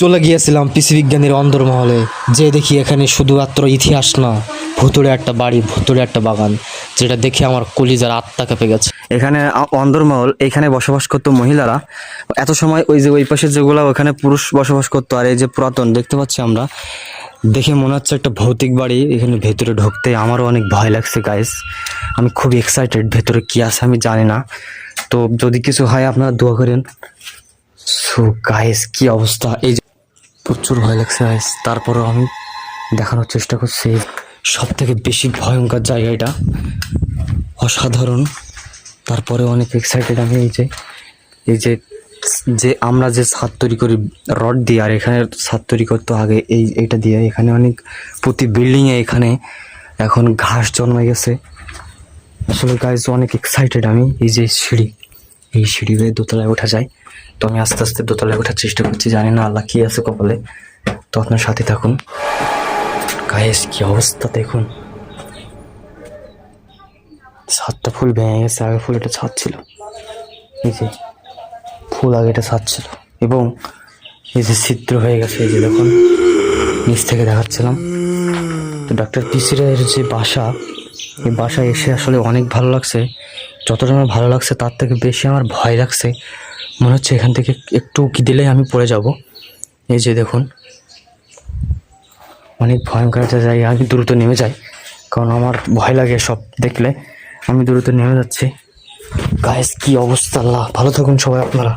চলে গিয়েছিলাম পিসি বিজ্ঞানীর অন্দরমহলে, যে দেখি এখানে শুধুমাত্র ইতিহাস না, ভুতুড়ে একটা বাড়ি, ভুতুড়ে একটা বাগান, যেটা দেখে আমার কলিজার আত্মা কেঁপে গেছে। এখানে অন্দরমহল, এখানে বসবাস করতো মহিলারা। এত সময় ওই যে ওই পাশে যেগুলা ওখানে পুরুষ বসবাস করতো, আর এই যে পুরাতন দেখতে পাচ্ছি আমরা, দেখে মনে হচ্ছে একটা ভৌতিক বাড়ি। এখানে ভেতরে ঢুকতে আমারও অনেক ভয় লাগছে গাইস। আমি খুব এক্সাইটেড, ভেতরে কি আছে আমি জানি না, তো যদি কিছু হয় আপনারা দোয়া করেন। সো গাইস কি অবস্থা, এই যে প্রচুর ভয় লাগছে গাইস, তারপরেও আমি দেখানোর চেষ্টা করছি। সব থেকে বেশি ভয়ঙ্কর জায়গা এটা, অসাধারণ। তারপরে অনেক এক্সাইটেড আমি। এই যে যে আমরা যে ছাদ তৈরি করি রড দিয়ে, আর এখানে ছাদ তৈরি করতো আগে এইটা দিয়ে। এখানে অনেক প্রতি বিল্ডিংয়ে এখানে এখন ঘাস জন্মে গেছে। আসলে গাইজ অনেক এক্সাইটেড আমি। এই যে সিঁড়ি, এই সিঁড়ি বেয়ে দোতলায় ওঠা যায়, তো আমি আস্তে আস্তে দোতলায় ওঠার চেষ্টা করছি। জানি না আল্লাহ কি আছে কপালে, তো আপনার সাথে থাকুন। গাইজ কি অবস্থা দেখুন, ছাদটা ফুল ভেঙে গেছে। আগে ফুল এটা ছাদ ছিল, এই যে ফুল আগে এটা ছাদ ছিল, এবং এই যে ছিদ্র হয়ে গেছে। এই যে দেখুন নিচ থেকে দেখাচ্ছিলাম। তো ডাক্তার পিসি রায়ের যে বাসা, এই বাসায় এসে আসলে অনেক ভালো লাগছে। যতটা আমার ভালো লাগছে তার থেকে বেশি আমার ভয় লাগছে। মনে হচ্ছে এখান থেকে একটু উঁকি দিলেই আমি পড়ে যাব। এই যে দেখুন অনেক ভয়ঙ্কর একটা জায়গা। আমি দ্রুত নেমে যাই, কারণ আমার ভয় লাগে সব দেখলে। আমি দ্রুত নেমে যাচ্ছি। গাইস কি অবস্থা, আল্লাহ ভালো থাকুন সবাই আপনারা।